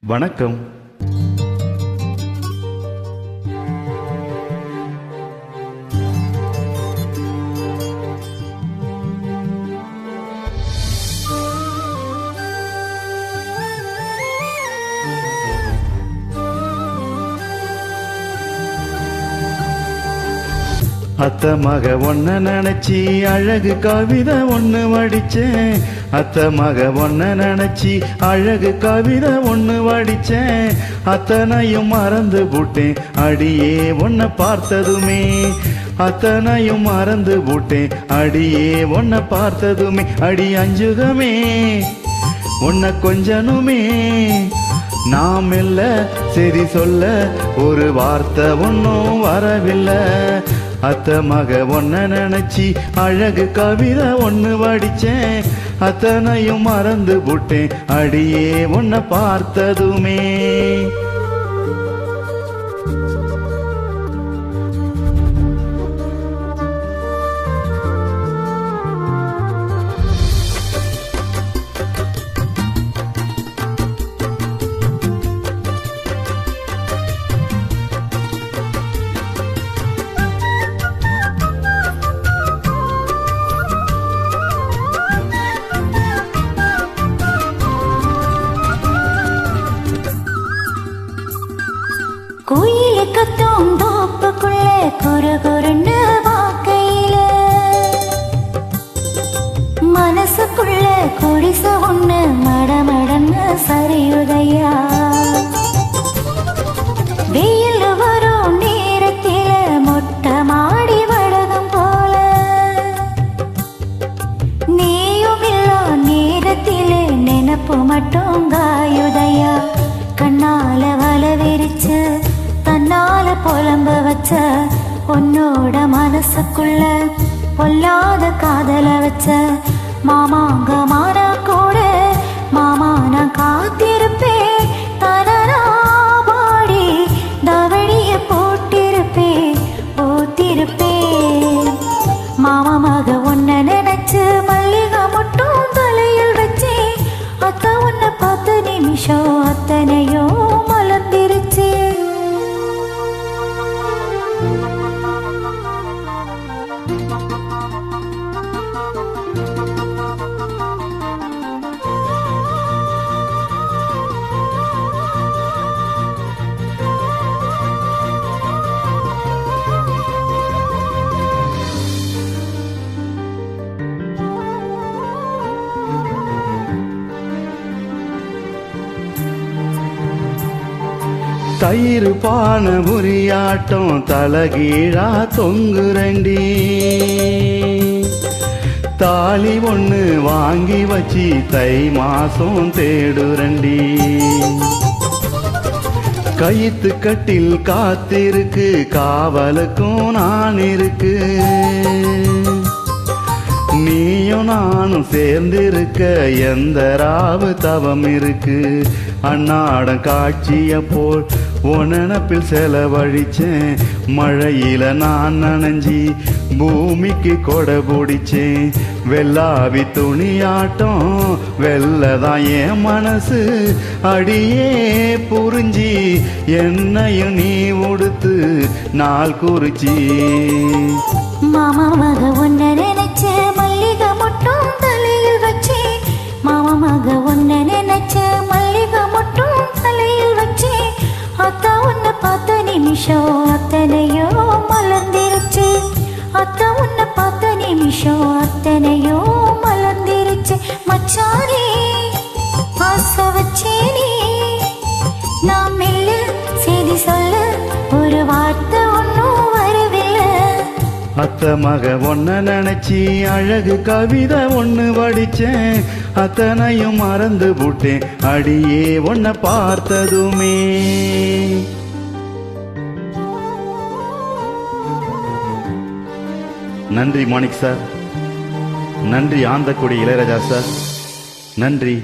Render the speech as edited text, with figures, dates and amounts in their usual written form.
வணக்கம். அத்த மக ஒன்ன நினைச்சி அழகு கவிதை ஒண்ணு வடிச்சேன். அத்த மக ஒன்ன நினைச்சி அழகு கவிதை ஒண்ணு வடிச்சேன். அத்தனையும் மறந்து போட்டேன் அடியே உன்னை பார்த்ததுமே. அத்தனையும் மறந்து போட்டேன் அடியே உன்னை பார்த்ததுமே. அடி அஞ்சுகமே உன்னை கொஞ்சனுமே. நாம் இல்ல சரி சொல்ல ஒரு வார்த்தை ஒன்னும் வரவில்லை. அத்த மக ஒன்ன நினைச்சி அழகு கவிதை ஒண்ணு வடிச்சேன். அத்தனையும் மறந்து போட்டேன் அடியே உன்னை பார்த்ததுமே. கோயில கத்தும் தோப்புக்குள்ள குறுகுறுன்னு வாக்கையில மனசுக்குள்ள குடிச ஒண்ணு மடமடன்னு சரியுதையா. வெயில் வரும் நேரத்தில மொட்டை மாடி வடகம் போல நீயும் இல்லா நேரத்தில நினப்பு மட்டும் காயுதையா. கண்ணால வல விரிச்சு தன்னால புலம்ப வச்ச உன்னோட மனசுக்குள்ள பொல்லாத காதல வச்ச மாமாங்க மாறா கூட மாமா நான் காத்திருப்பேன். தனரா பாடி தவழிய போட்டிருப்பேன் போத்திருப்பேன். மாமா மக ஒன்ன நினைச்சு மல்லிகை மட்டும் தலையில் வச்சேன். அத்த உன்னை பார்த்த நிமிஷம் அத்தனையோ மலர்ந்திருச்சு. தயிர் பான புரியாட்டம் தலகீழா தொங்குரண்டி. தாலி ஒண்ணு வாங்கி வச்சி தை மாசம் தேடுரண்டி. கயித்து கட்டில் காத்திருக்கு காவலுக்கும் நான் இருக்கு. நீயும் நானும் சேர்ந்திருக்க எந்த ராவு தவம் இருக்கு. அன்னாடம் காட்சிய போல் உனப்பில் செலவழிச்சேன். மழையில நான் நனைஞ்சி பூமிக்கு கொடை பிடிச்சேன். வெள்ளாவி துணியாட்டம் வெள்ளதான் என் மனசு. அடியே புரிஞ்சி என்னையும் நீ உடுத்து நாள் குறிச்சி. மாமா மக ஒன்ன நினைச்ச மல்லிகை மட்டும் தலையில் வச்சே. மாமா மக ஒன்ன நினைச்ச மல்லிகை மட்டும் தலையில் வச்சே. அத்தா உன்னை பார்த்த நிமிஷம் அத்தனையோ மலர்ந்திருச்சு. அத்தா உன்னை பார்த்த நிமிஷம் அத்தனையோ மலர்ந்திருச்சு. மச்சானே ஆசை வச்சேனே நான் மெல்ல செய்தி சொல்ல ஒரு வார்த்தை ஒன்னும் வரவில்லை. அத்த மக ஒன்ன நினைச்சி அழகு கவிதை ஒண்ணு வடிச்சேன். அத்தனையும் மறந்து போட்டேன் அடியே உன்னை பார்த்ததுமே. நன்றி மாணிக் சார். நன்றி ஆந்தக்குடி இளையராஜா சார். நன்றி.